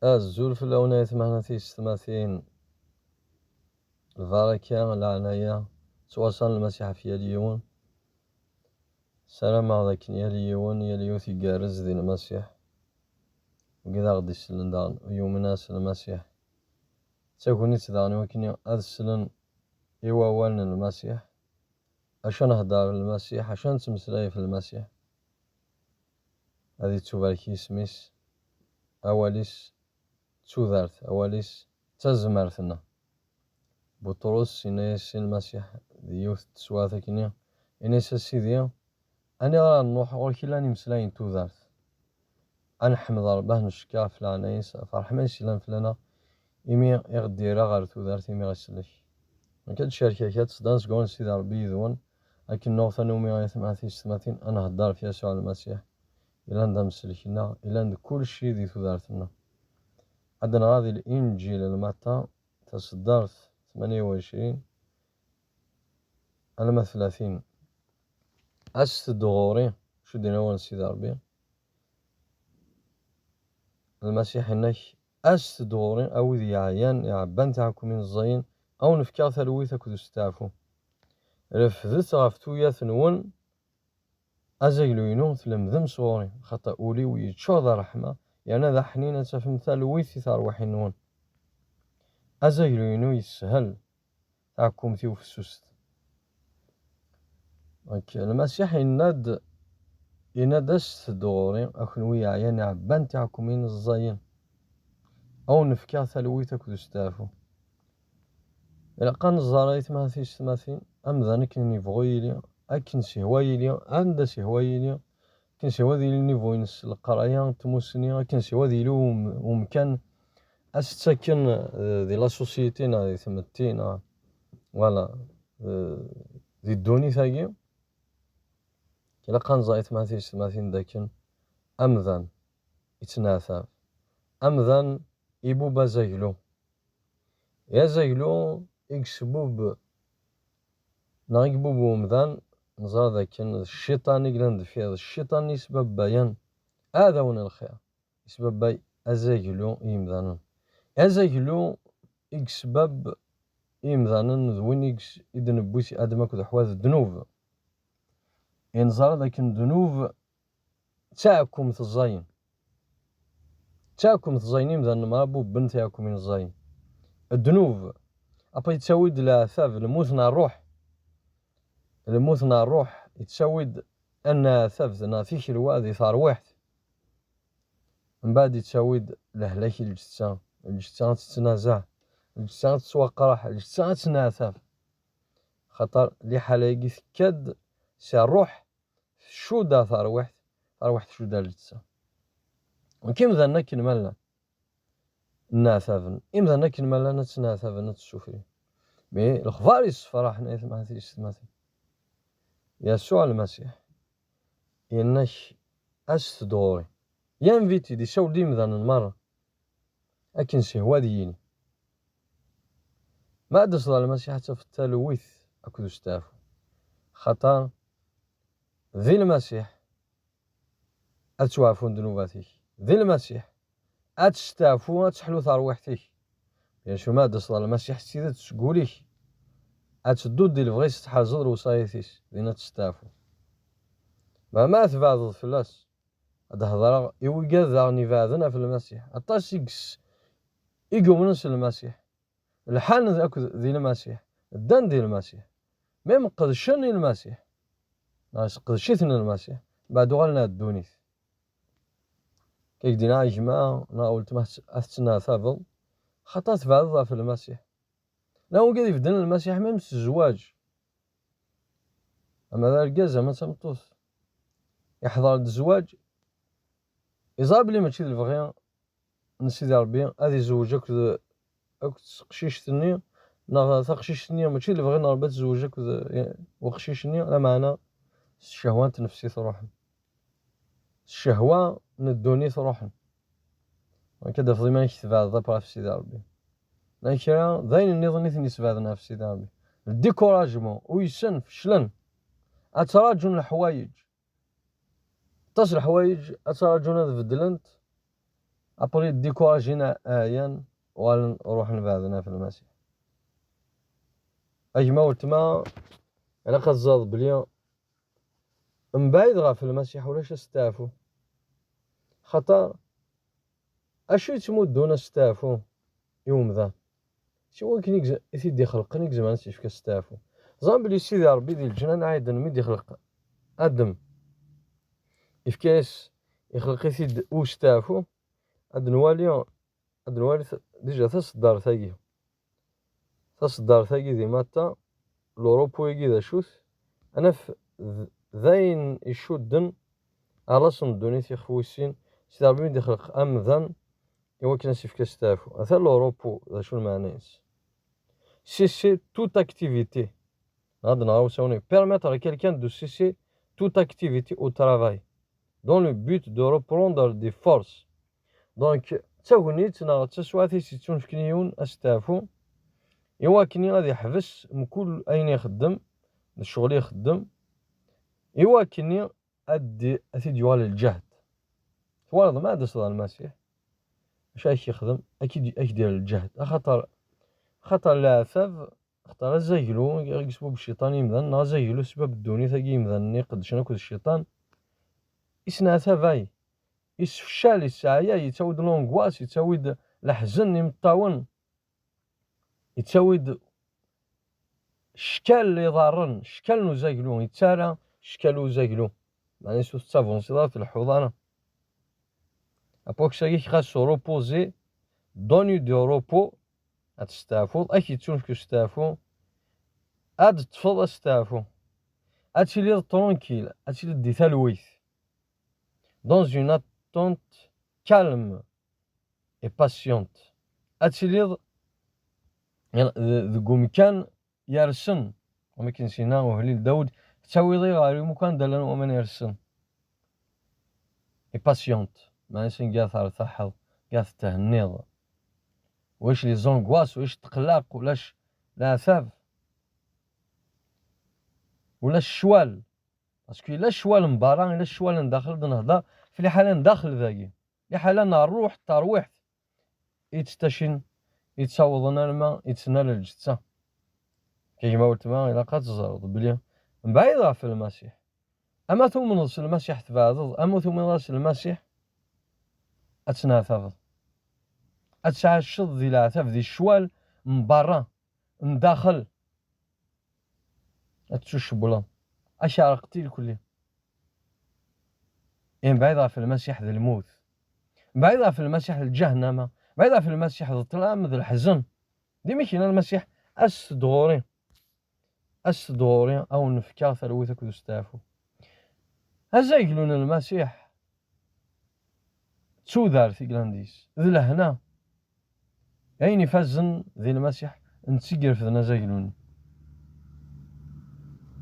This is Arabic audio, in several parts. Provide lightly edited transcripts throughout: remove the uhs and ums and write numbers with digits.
الزول في الأونية ثمانية ثماثين البركة العناية توصل المسيح في اليون سلام عليك يا اليون يا اليوث يقارز ذي المسيح وكذا غدي السلن دان ويومنا المسيح تكوني تداني وكني هذا السلن إيوا والنا المسيح عشان هدار المسيح عشان تمسلاي في المسيح هذه تباركي سميس أوليس تودارت أوليس تزمرتنا بطرس إناس المسيح ديوث تسواثا كنيا إناس السيديا أنا راه نروح غير لاني مسلاين تودارت أنا حمد رباه نشكا فلانيس فرحمان سيلان فلانا إمي يغديرا غير تودارت إمي غسلك كاد الشركة كاد تصدان سكون سيدي ربي يذون لكن نوثا نومي غاية ثمانين أنا هدار في يسوع المسيح إلا ندا مسلكنا إلا ند كل شي دي تودارتنا عندنا غادي الإنجيل المتا تصدرت 28 على 30 دغوري شو دينا وان سيدي ربي المسيح إنك دغوري أو ذي عيان يعبان تاعكم من الزين أو نفكار ثلويثة كدو ستعفو رفضت غفتويا ثنون أزايلو ينو تلمذم صغوري خطأ أولي ويتشوض رحمة يعني ذا حنينة تفهم ثلويثي ثاروحي نون أزايلو ينو يسهل تاعكم ثيو في السوست المسيح يناد دغوري أخنويا عيان عبان تاعكم من الزين أو نفكار ثلويثة كدو ستعفو إلا قان الزرايت ما فيش ثماثين أم ذانك نيفغويلي أكن سهوايلي عند سهوايلي كن سهوادي نيفو ينس القرايا تموسني أكن سهوادي لو ومكان أستكن ذي لا سوسيتينا ذي ثمتينا ولا ذي الدوني ثاقي إلا قان زايت ما فيش ثماثين داكن أم ذان يتناثر أم ذان إبو بازايلو يا زايلو إكسبوب نغيبو بومذان نزار ذاك الشيطان يقلند في هذا الشيطان يسبب بيان هذا هو الخير يسبب باي أزايلو يمذانا أزايلو يسبب يمذانا ذوين إذن بوسي آدمك ذو حواذ الذنوب ينزار ذاك الذنوب تاعكم تزاين تاعكم تزاين يمذانا ما بو بنت تاعكم من الزاين الذنوب أبا تسويد العذاب الموتنا الروح الموتنا الروح يتسود أن ثبتنا فيك الوادي ثار واحد من بعد يتسود لهلاك الجثة تتنازع الجثة تتوقرح الجثة تتناثر خطر لي حلاقي كد سي الروح شو دا ثار واحد شو دا الجثة وكيم ذا كنمالا ناثافن إم ذا كنمالا نتناثافن نتسوفري مي الخبار يصفر حنا يثماثي يسوع المسيح إنك أستدوري ينفيتي دي شو ديم ذان المرة أكن سهواديين ما أدس الله المسيح حتى في التلويث أكدو ستافو خطا ذي المسيح أتوافون ذنوباتك ذي المسيح أتستافو أتحلو ثروحتك يعني شو ما أدس الله المسيح سيدة تقوليك أتدود دي الفغيس تحازر وصايثيس دينا تستافو ما أثبات فلاس هذا هضرة يوجد نفاذنا في المسيح الطاسيكس يقومنس المسيح الحان ذاك ذي المسيح الدن ذي المسيح ميم قدشني المسيح ناس قدشتني المسيح بعد غلنا الدونيث كيك دينا يا جماعة نا قلت ما أثنى ثابل خطأت بعضها في المسيح لا هو قد يفدن المسيح ميم الزواج أما ذا الجازة ما تمطوث يحضر الزواج يصاب لي ماشي الفغيان نسيدي ربي هذه زوجك قشيشتني نا تقشيشتني ماشي اللي بغينا ربي تزوجك وقشيشتني لا معنى الشهوة نفسي تروحن الشهوة ندوني تروحن كذا فضي ما يكتب هذا برا في سيدي ربي لكن ذاين النظام ثني سبعنا في سيدي ربي الديكوراجمون ويسن فشلن ابري ديكوراجينا ايان ونروح نبعدنا في المسيح اجما ولتما الا كتزاد بلي من بعيد غا في المسيح ولاش استعفو خاطر اشو يتمدون استعفو يوم ذا شو كي سيدي خلقني زعما نسيف كستعفو زعما بلي سيدي ربي ديال الجنان عايد ميدي خلق ادم إفكاس يخلق سيد وستعفو هاد نوالي ديجا تصدر ثاقي ديما تا لوروبو يجي ذا شوث انا في ذاين يشودن على صندوني تيخويسين سي ربي ميدي خلق امذن إوا كان سيف كستعفو هذا لوروبو ذا شو المعنيس cesser toute activité. Permettre à quelqu'un de cesser toute activité au travail dans le but de reprendre des forces. Donc, تاونيت تسواتي سيتون فكنيون استعفو إوا كني غادي يحبس من كل أين يخدم الشغل يخدم إوا كني أدي يوالي الجهد توالد ما صدى المسيح اش يخدم أكيد يدير الجهد خاطر العفاف خاطر زايلو يقسمو بالشيطان يمذن زايلو سبب الدوني ثاقي يمذن يقدش ناكل الشيطان يسنا ثافاي يسفشال يسعيا يتاود لونغواس يتاود الحزن يمطاون يتاود شكال اللي ضارن شكال نزايلو يتسارى شكال زايلو معني سوف تافونسي في الحضانة ابوك خاصو روبوزي دوني دو روبو هتستعفو اكيد تشوف كستعفو هاد تفض استعفو هاتشيلي ترونكيل هاتشيلي دي ثالويث dans une attente calme et patiente هاتشيلي ذو مكان يرسن وما كنسينا وهليل داود تساويضي غاري مكان دلن ومن يرسن et patiente ما نسين قاث ارتاحظ قاث تهنيض واش لي زونغواس واش تقلاق ولاش العفاف ولا الشوال باسكو الا الشوال من برا الا الشوال من داخل نهضر في الحاله من داخل ذاكي الحاله نروح الترويح يتستشن يتصوضنا الماء يتسنى الجثه كيما قلت ما الا كتزرد بلي من بعيد في المسيح اما ثم نص المسيح تبعض اما ثم نص المسيح اتنافض اتشعشض ذي العتاف ذي الشوال من برا من داخل اتشوش بلان اشارقتي الكلي بعيدة في المسيح ذي الموت بعيدة في المسيح الجهنم بعيدة في المسيح ذي الظلام ذي الحزن ديما كاين المسيح أسدغوري او نفكا ثلويتك ذو ستافو هزا يقولون المسيح تسودار في قلانديس ذي لهنا يعني فزن ذي المسيح نتسقر في ذنا زايلون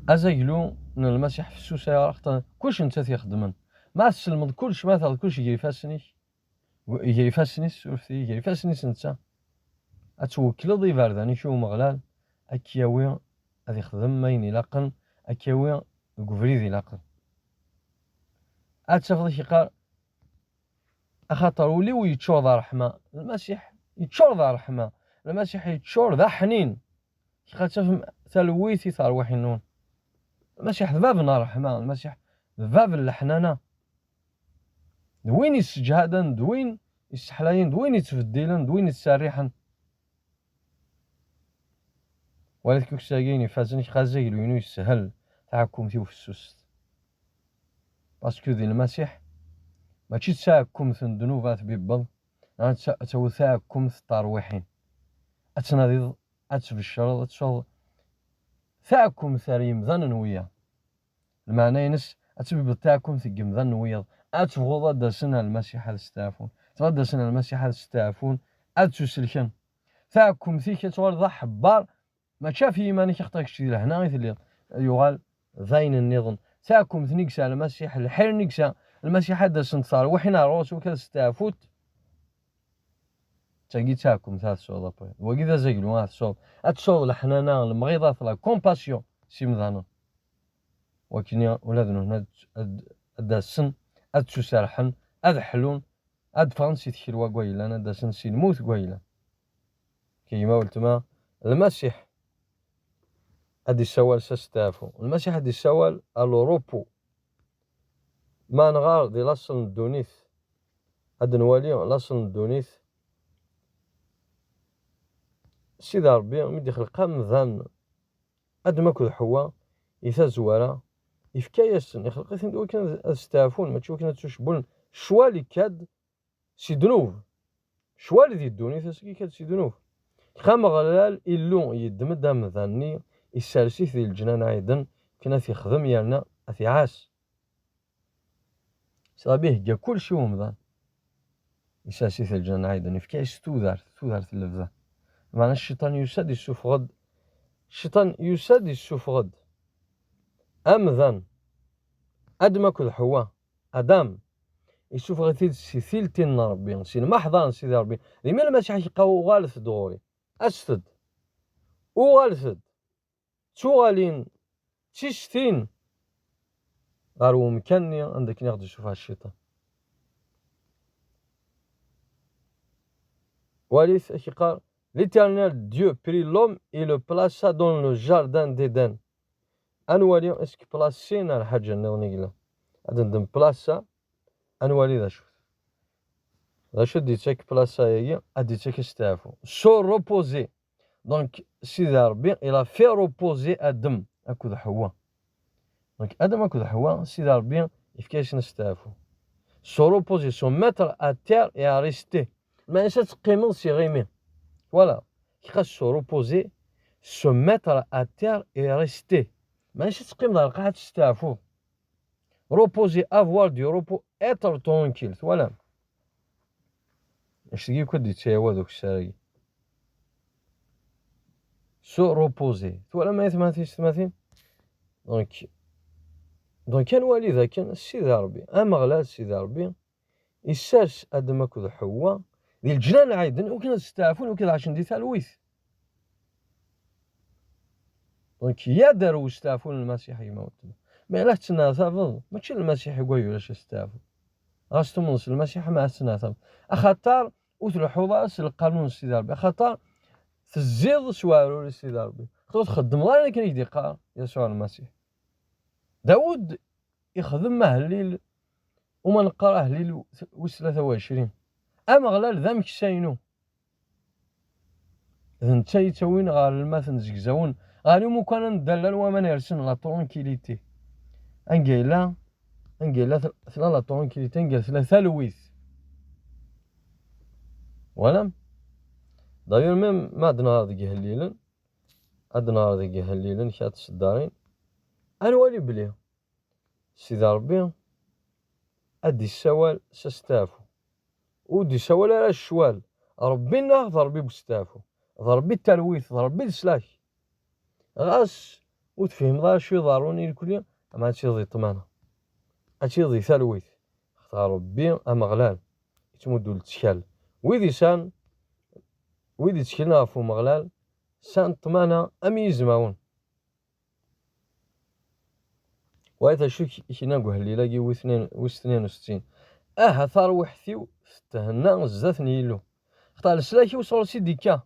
ازايلو من المسيح في السوسه يا كلشي نتا تيخدمن ما تسلمد كلشي مثلا كلشي يجري فاسني يجري فاسني نتا اتوكل ضي بارداني شو مغلال اكياوي غادي يخدم ماين يلاقن اكياوي كوفريد يلاقن اتشافض كيقال اخاطر وليو يتشور ذا رحمه المسيح يتشور ذا رحمه المسيح يتشور ذا حنين كيقال تفهم تلويثي ثروح النون المسيح ذبابنا رحمه المسيح ذباب الحنانه دوين يسجهادن دوين يسحلاين دوين يتفديلن دوين يتسريحن ولكن كساقين يفازن خازيل وينو يسهل تحكم فيه في السوست باسكو ذي المسيح ماشي تساكم في الذنوبات بيبض تو تاكم في الترويحين اتنادي اتبشر اتشر تاكم ثريم ذن ويا المعنى ينس اتبي تاكم في جمذن ويا اتفوض دسنا المسيح الاستعفون تغدسنا المسيح الاستعفون اتسلكن تاكم فيك تورض حبار ما شاف يمانك يخطيك شي لهنا غير يقال زين النظام تاكم ثنيكسا المسيح الحير نكسا المسيح هذا سنصار وحنا روسو كاستعفوت تاقي تاكم ثلاث صوت وكذا زيقلو هذا الصوت الصوت الحنانه المغيضه لا كومباسيون سيمذانا ولكن ولادنا هنا السن اتسرحن ادحلون اد فرنسي تكلوا كويلا انا دا سنسي نموت كويلا كيما قلتما المسيح ادي السوال سستافو المسيح ادي السوال الوروبو ما نغار دي لاصل الدونيث اد نوالي لاصل الدونيث سيدي ربي ملي خلقها مذان اد ماكو حوا يثا زوارا يفكاياسن يخلقيتن دو كان استافون ما تشوف كان تشبون شوالي كاد سي دنوب شوالي دي الدونيث اسكي كاد سي دنوب خام غلال إلو يدمد مذاني يسالسي في الجنان عيدن كنا يخدم يالنا في عاس صابيه جا كل شي ومضان يسالسي في الجنان عيدن يفكايس تودار في اللفظة معنى الشيطان يساد يسوف غد الشيطان يساد يسوف غد أمذان أدم كل حوا أدم يشوف غثيل سيثيلتين ربي سين محضان سيدي ربي لما المسيح يقاو غالث دوري أسفد وغالثد شو غالين تشتين غارو مكاني عندك ناخد نشوفها الشيطان وليس اكي قال l'Éternel Dieu prit l'homme et le plaça dans le jardin d'Éden انوالي اسك بلاسينا الحاجة نغنيقلا ادن بلاسا انوالي ذا شو ديتك بلاسا يجي اديتك استعفو سو روبوزي دونك سيدي ربي الى في روبوزي ادم اكو ذا حوا دونك ادم اكو ذا حوا سيدي ربي يفكاش نستعفو سو روبوزي سو متر اتير اي ريستي ما نسات قيمون سي غيمي فوالا كي خاص سو روبوزي سو متر اتير اي ريستي ماشي تقيم ذا القاعة تستعفو روبوزي افوار دي روبو اتر تونكيل ولا اش تجي كدي تشاوا دوك الشراي سو روبوزي ولا ما يثماتيش ثماثين دونك كان والي ذا كان سيدي ربي اما غلال سيدي ربي يساس ادم كذا حوا ديال الجنان عايدن وكنا تستعفون وكذا عشان دي تالويث دونك يا دارو يستعفون المسيح يموتنا ما لا تناثر ماشي المسيح يقول ولا يستعفوا غاستو منص المسيح مع التناثر اخاطر وتلحوا راس القانون سيدي ربي اخاطر في الزيض سوارو سيدي ربي تخدم غير كان يدي قال يسوع المسيح داود يخدم الليل وما نقراه الليل و 23 اما غلال ذا مكساينو اذا نتا يتوين غير الماثن زكزاون غير مو كان ندلل وما نرسن لا طرونكيليتي انقيلا ثلا لا طرونكيليتي انقيلا ثلاثة لويث ولم داير ميم ما دنا هذيك هالليلن ادنا هذيك هالليلن شات الصدارين انا ولي بلي سيدي ربي ادي السوال سستافو ودي السوال على الشوال ربي ناخذ ربي بستافو ضربي التلويث ضربي السلاش غاس وتفهم ضا شوي ضاروني الكل ما هادشي ضي طمانه هادشي ضي تلويث اختار ربي اما غلال يتمدو للتشكال ويدي تشكلنا فو مغلال سان طمانه ام يزماون وهذا شو كينا نقول الليله كي و 62 ثار وحثيو تهنا زات نيلو اختار السلاكي وصول سيدي كا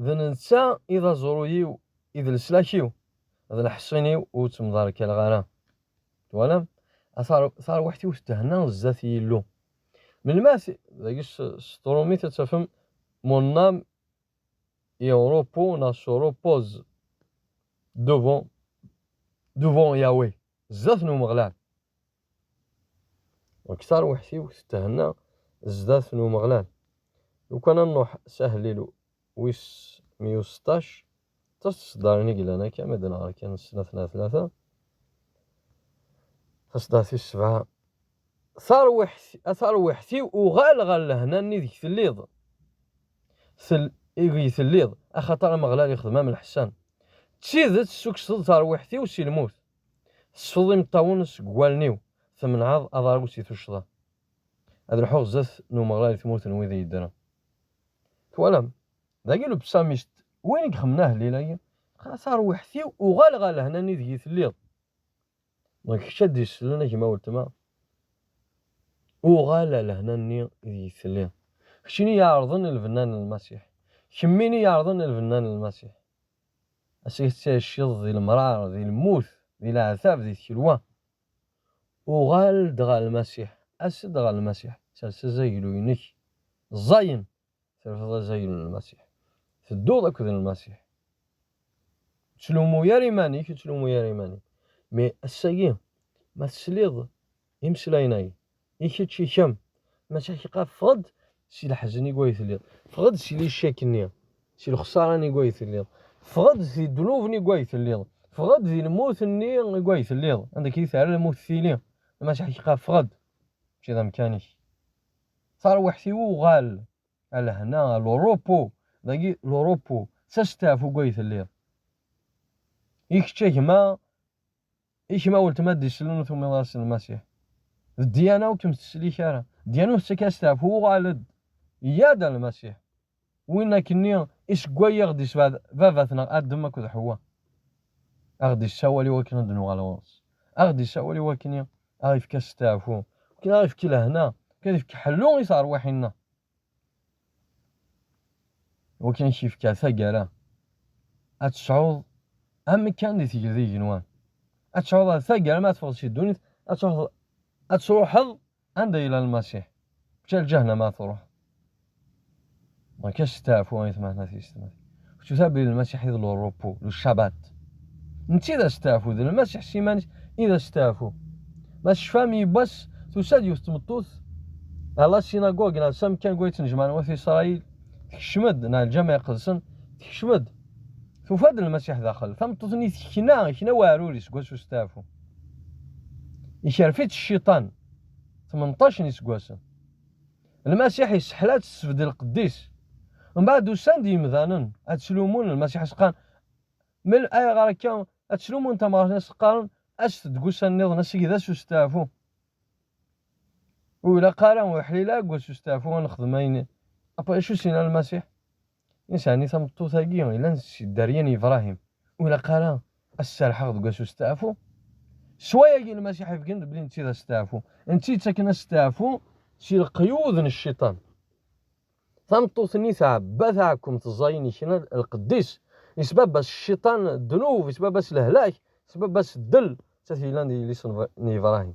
ذننسا اذا زرويو اذا السلاكيو هذا الحصيني وتمضارك الغرام ولا صار وحدي تهنا زات يلو من الماس داكش سترومي تتفهم مون نام يوروبو ناسورو بوز دوفون ياوي زات نو مغلال وكثار وحدي وتهنا زات نو مغلال لو كان نروح سهليلو ويس 116 تصدرني قل انا كما دنا كان السنه 3 تصدرتي السبعه ثار وحثي وغال هنا ني ديك ثليض يغي ثليض اخاطر مغلال يخدم من الحسان تشيدت سوك ثار وحثي وسي الموت الصفضي مطاونس قوالنيو ثمن عاض اضارو سي تشضا هاد الحوغ زات نو مغلال تموت ويذا يدنا توالم ذاكي لو بساميست وين خمناه الليله صار وحثي وغال هنا ني ديك ثليض دونك شاد يسلنا كيما قلت ما وغالا لهنا ني يثلي شنو يعرضن الفنان المسيح كميني يعرضن الفنان المسيح أسيت الشيض ذي المرار ذي الموت ذي العذاب ذي الكلوة وغال دغا المسيح دغا المسيح سلسزيلو ينك الزين سلسزا زيلو المسيح تدو ذاك المسيح تسلمو يا ريماني تسلمو يا ريماني مي السيم ما تسليض يمسلايناي يكتشي كم ماشي كيقا فغد شي الحزن يقوي ثليض فغد شي لي شاكني شي الخسارة ني قوي ثليض فغد في الذنوب ني قوي ثليض فغد في الموت ني قوي ثليض عندك يثار الممثلين ماشي كيقا فغد شي ذا مكانيش صار وحسي وغال على هنا لوروبو داكي لوروبو ساستافو قوي ثليض يكتشي ما ولتما ديسلون ثم راس المسيح الديانة وكم تسلي شارع ديانة وستكاستاف هو غالد يادا المسيح وين كني إيش قوي غدي بعد فافتنا أدم كذا حوا أغدي السوالي وكنا دنو على وانس أغدي السوالي وكني أعرف كاستافو كنا أعرف كلا هنا كيف كحلو يصار وحنا وكان شيف كاسا قالا أتشعوض أهم كان دي تيجي ذي جنوان أتشعوض ثقال ما تفضل شي دوني أتروح عند إلى المسيح مشى الجهنم ما تروح ما كاش تعرفوا وين سمعنا تيستمع شو تابي المسيح يضلوا الروبو للشبات انتي إذا استعفوا ذي المسيح سيماني إذا استعفوا ما شفامي بس تساد يستمطوث على السيناغوغ نا سام كان قوي تنجمان وفي إسرائيل تكشمد نا الجامع قدسن تكشمد ففاد المسيح داخل فمطوثني كنا واروريس قوس استعفوا يشرفيت الشيطان 18 يسقواسن المسيح يسحلات السفد القديس من بعد وسان دي مثلا اتسلومون المسيح سقان من اي غاركا اتسلومون تما سقان اش تقوس النظر نسي ذا سوستافو ولا قارن وحليلا قوس سوستافو نخدمين ابا شو سينا المسيح انساني ثمطو ثاقي الا داريان ابراهيم ولا قارن السرحه قوس سوستافو شويه المسيح يفكن بلي انت ذا ستافو انت تكن ستافو شي القيود من الشيطان ثمطوث النساء بثاكم تزايني شنا القديس يسبب بس الشيطان الذنوب يسبب بس الهلاك يسبب بس الدل تثيلان لسن ابراهيم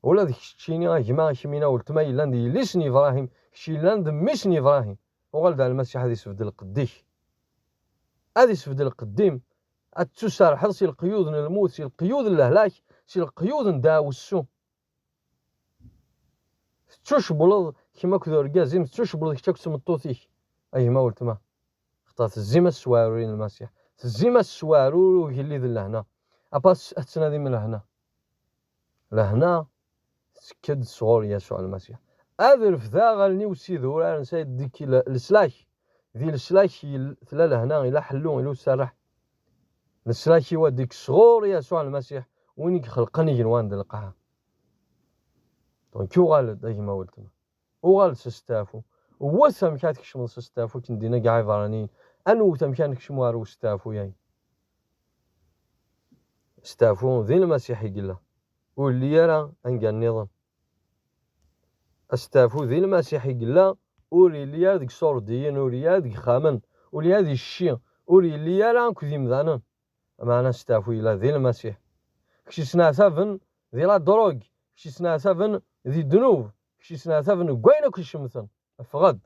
ولا ذيك الشيني جماعه شمينا ولتماي لاندي لسن ابراهيم شي لاند مشني ابراهيم وغلد على المسيح هذه سفد القديس هذه سفد القديم اتسار حرسي القيود من الموت سي القيود الهلاك سي القيود نداو السو تشبل كيما كذا رجازيم تشبل ديك تاكس مطوطيك اي ما ولتما خطات الزيمه السوارين المسيح الزيمه السوارو اللي ذي لهنا اباس اتنادي من لهنا سكد صغور يسوع المسيح اذر فذا غالني وسيدو راه نسيد ديك السلاش ذي السلاش ثلا لهنا الى حلو الى سرح السلاش هو ديك صغور يسوع المسيح وين خلقني جنوان دلقها دونك يغال دايما ما ولتما وغال سستافو وثم كانت كشمل سستافو كندينا كاع عبرانيين انو ثم كان كشموارو ستافو يعني ستافو ذي المسيح يقلا واللي يرى انقى النظام استافو ذي المسيح يقلا وري اللي يرى ديك صور ديين وري يرى ديك خامن وري يرى ديك الشي وري اللي يرى كذي مذانا معنا ستافو الى ذي المسيح كشي سنا سافن ذي لا دروغ كشي سنا سافن ذي الذنوب كشي سنا سافن كوينو كشي مثلا فغد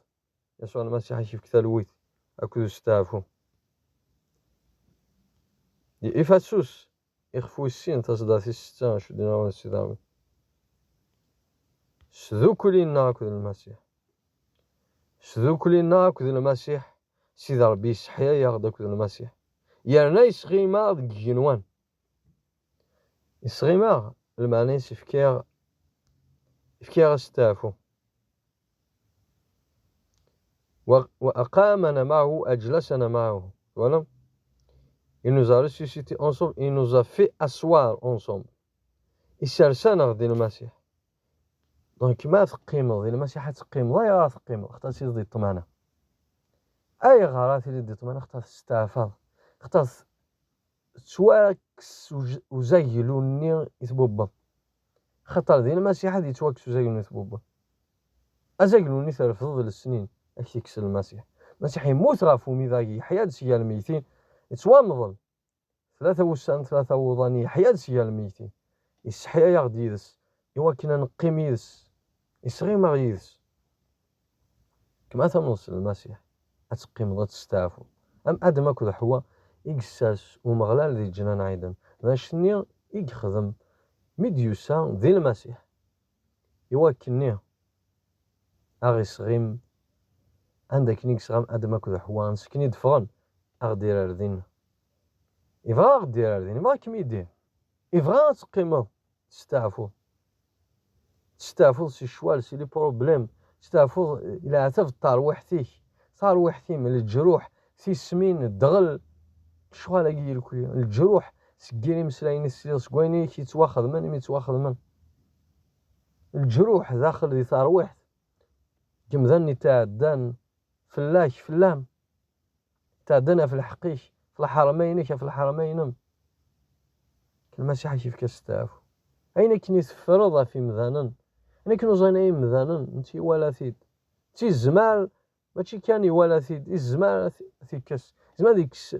يسوع المسيح يشوف كثالويت اكو ستافو دي افاسوس يخفو السين تصدى في الستان شو دينا وانا السيدامي سذوكو لينا اكو المسيح سذوكو لينا اكو المسيح سيد ربي يسحيا ياخد اكو المسيح يرنا يسغيما ديك جنوان يسغيما المعنى يفكير ستافو وأقامنا معه أجلسنا معه voilà il nous a ressuscité ensemble il nous a fait asseoir ensemble يسرسنا غدي المسيح دونك ما تقيم غدي المسيح تقيم لا يرى تقيم اختار سي دي الطمانة اي غارات اللي دي الطمانة اختار تستافض اختار تواكس وزيلوني يتبوبا خطر ديال المسيح هادي تواكسو زاكلوني بوبا ازاكلوني ترفض السنين اش يكسل المسيح يموت غافو ميداكي يحيا سيا الميتين يتوامضل 3 وضاني يحيا سيا الميتين يسحيا يغد يدس إوا كنا نقيم يدس يسغي ما يدس كما تنوصل المسيح أتقيم تستعفو أم أدم أكو حوا إكساس ومغلال ذي جنان عيدا ذا شنيا يخدم ميديوسا ذي المسيح إوا كنيا أغي صغيم عندك نيكس غام أدم أكو حوا نسكني دفغن أغدير أردين يبغى أغدير أردين يبغى كم يدير يبغى تقيم تستعفو سي شوال سي لي بروبليم تستعفو إلى عتف ترويحتي من الجروح سي سمين الدغل شوال أجي الكل الجروح سكيري مسلاين السير سكويني كي تواخذ من الجروح داخل ذي ترويحت كم ذني تعدان فلام تعدنا في الحقيش في الحرمين المسيح كيف كاستعفو أين كني تفرض في مذانا أنا كنو زاني مذانا نتي ولا ثيد تي الزمال ماشي كان ولا ثيد الزمال ثيكس زمان ديكس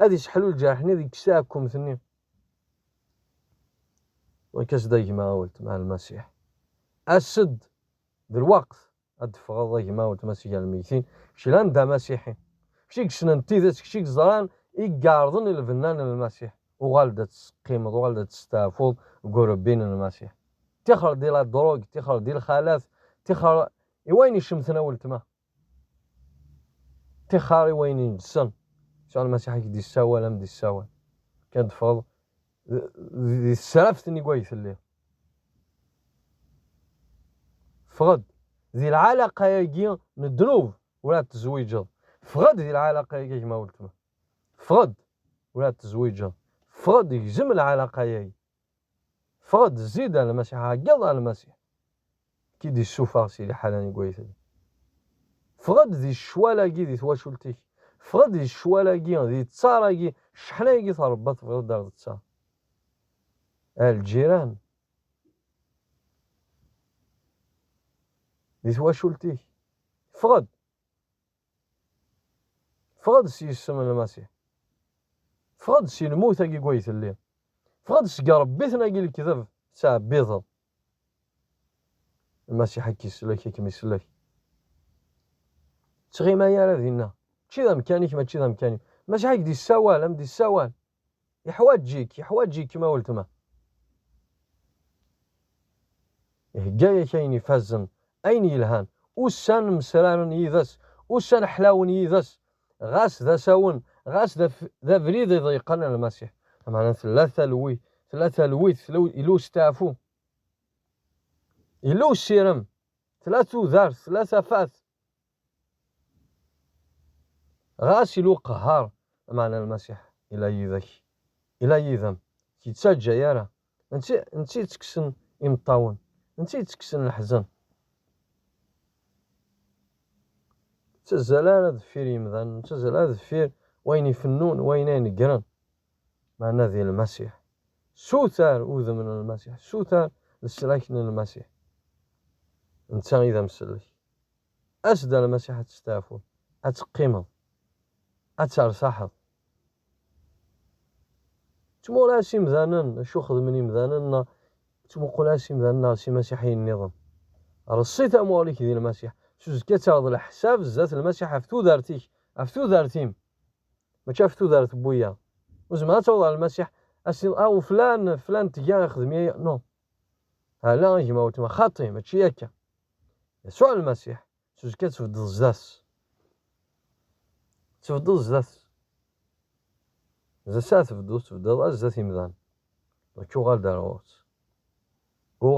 هادي شحلو الجرحني ديك ساكم ثني وكاس دايك ما قلت مع المسيح أسد بالوقت أدفغ دايك ما قلت مسيح الميتين شي لاندا مسيحي شيك شننتي ذات شيك زران يقارضن الفنان المسيح وغالدة تقيم وغالدة تستافوض قربين المسيح تخرج ديال الدروغ تخرج ديال الخلاف تخرج وين يشمتنا ولتما تخاري وين ينجسن شان المسيح يدي السوا لا مدي السوا كان تفض ذي السرافتني كويس اللي فغد ذي العلاقة يجي ندروب ولا تزويجه فغد ذي العلاقة يجي كما قلت فغد ولا تزويجه فغد يجزم العلاقة يجي فغد زيد على المسيح قضى على المسيح كي دي السوفا سيدي حالاني كويس فغد ذي الشوالاكي ذي تواشلتيك فغد ذي الشوالاكي ذي تصاراكي شحناكي تربط في غد دار تصار الجيران ذي تواشلتيك فغد سي السمن المسيح فغد سي الموت كي كويس الليل فغد سكا ربيتنا كي الكذب ساعة بيضة المسيح كي يسلك كي يسلك تغي ما يرى ذينا تشي ذا مكانيك ما تشي ذا مكاني المسيح يدي السوال أم دي السوال يحواجيك كما قلت ما هكايا كاين يفزن أين يلهان وسان مسرار يذس وسان حلاون يذس غاس ذا ساون غاس ذا فريد يضيقنا المسيح معنا ثلاثة لويت إلو ستافو إلو السيرم 3 ذار 3 فات غاس إلو قهار معنا المسيح إلى يذك إلى يذم كي تسجى يارا انتي تكسن إمطاون انتي تكسن الحزن تزال هذا ذفير يمذن تزال هذا ذفير وين يفنون وين ينقرن معنا ذي المسيح سوثار أوذ من المسيح سوثار للسلاك من المسيح انت إذا مسلك أسدى المسيح تستافون أتقيمه أترصحه تمو راسي مذانن شو خدمني مذانن تمو قلاسي مذانن سي مسيحي النظام رصيت أموالك ذي المسيح سوز كتاغض الحساب زات المسيح أفتو دارتيم ما شافتو دارت بويا وزما توضع المسيح أسيل أو فلان تجا يخدم نو لا يجي موتما خاطي ماشي ياكا يسوع المسيح سوز كتفضل الزاس تفضل الزاس زاسات تفضل الزاس يمدان كو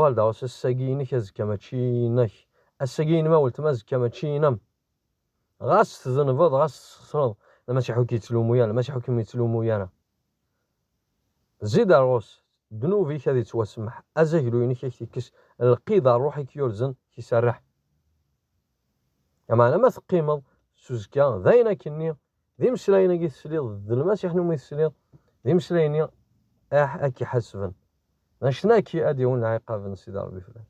غال داروس الساقيني كازكا ماشي ناك الساقين ما ولت مازكا ماشي نم غاس تذنبض غاس تخسرض المسيح كيتلومو يانا المسيح كيتلومو يانا زيد الروس ذنوبي كذي توسمح ازهلو يني كيكس القيضه الروحي كيورزن كيسرح اما انا ما تقيمض سوزكا ذاينا كني ذي مسلاينا كيتسليض ذي المسيح نومي يتسليض ذي مسلايني اكي حسبن شنا كي ادي ون عقاب سيدي ربي فلان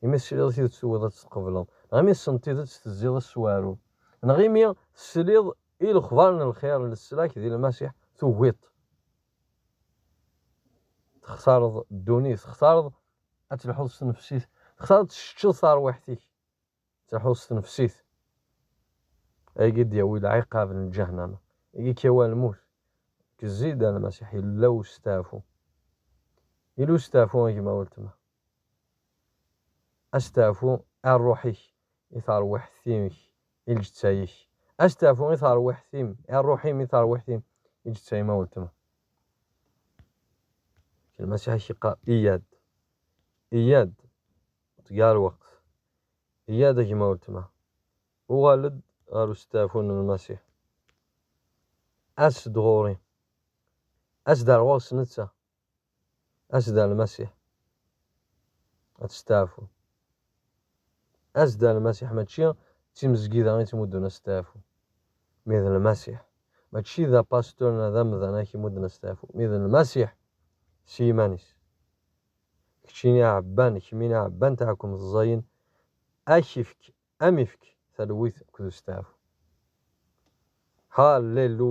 يمس سليض تسوض تقبلهم غيمي سنتيض تزيد السوارو غيمي سليض إلى خبارنا الخير للسلاك ديال المسيح تويط تختارض الدونيس تختارض أتلحوظ تنفسيت تختارض تشتل صاروحتيك تلحوظ تنفسيت أي قد يويل عقاب من الجهنم أي كيوان الموت كزيد المسيح إلا استافو إلو استافو كما قلتما استافو الروحي إثار وحثيمك الجتايك استافو إثار وحثيم الروحي إثار وحثيم الجتاي ما قلتما المسيح يقال إياد تقال الوقت إياد كما قلتما وغالد غالو استافون المسيح أس دغوري أس دار واس نتسا أس دار المسيح أتستافو أس دار المسيح ماشي تيمزكي غير تمدنا ستافو ميذن المسيح ماشي ذا باستورنا ذا مذنا كي مدنا ستافو ميذن المسيح سيمانيس كشيني عبان كميني عبان تاعكم الزين أشفك أمفك ثلويث كذو ستافو هاليلويا.